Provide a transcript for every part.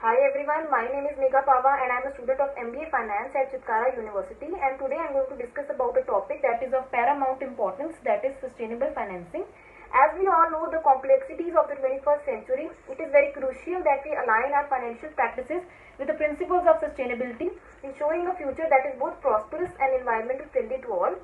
Hi everyone, my name is Megha Pava and I am a student of MBA Finance at Chitkara University, and today I am going to discuss about a topic that is of paramount importance, that is sustainable financing. As we all know the complexities of the 21st century, it is very crucial that we align our financial practices with the principles of sustainability, ensuring a future that is both prosperous and environmentally friendly to all.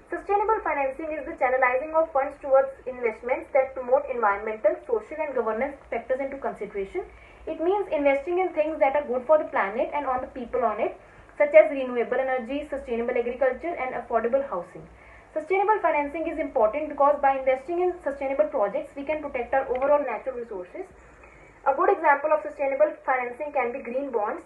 Sustainable financing is the channelizing of funds towards investments that promote environmental, social and governance factors into consideration. It means investing in things that are good for the planet and on the people on it, such as renewable energy, sustainable agriculture and affordable housing. Sustainable financing is important because by investing in sustainable projects, we can protect our overall natural resources. A good example of sustainable financing can be green bonds.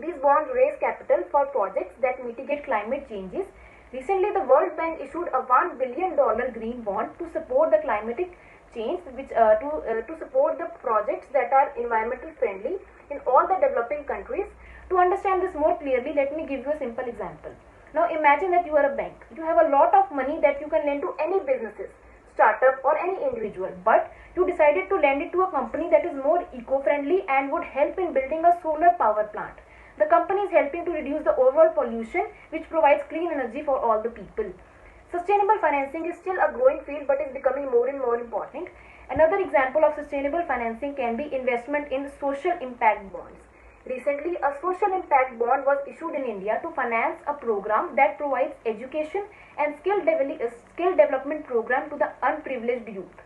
These bonds raise capital for projects that mitigate climate changes. Recently, the World Bank issued a $1 billion green bond to support the climatic change, to support the projects that are environmental friendly in all the developing countries. To understand this more clearly, let me give you a simple example. Now, imagine that you are a bank. You have a lot of money that you can lend to any businesses, startup or any individual, but you decided to lend it to a company that is more eco-friendly and would help in building a solar power plant. The company is helping to reduce the overall pollution, which provides clean energy for all the people. Sustainable financing is still a growing field but is becoming more and more important. Another example of sustainable financing can be investment in social impact bonds. Recently, a social impact bond was issued in India to finance a program that provides education and skill development program to the unprivileged youth.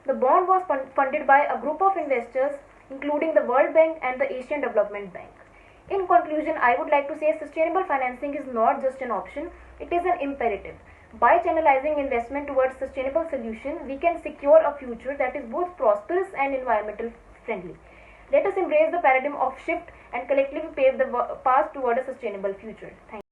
The bond was funded by a group of investors including the World Bank and the Asian Development Bank. In conclusion, I would like to say sustainable financing is not just an option, it is an imperative. By channelizing investment towards sustainable solutions, we can secure a future that is both prosperous and environmental friendly. Let us embrace the paradigm of shift and collectively pave the path toward a sustainable future. Thank you.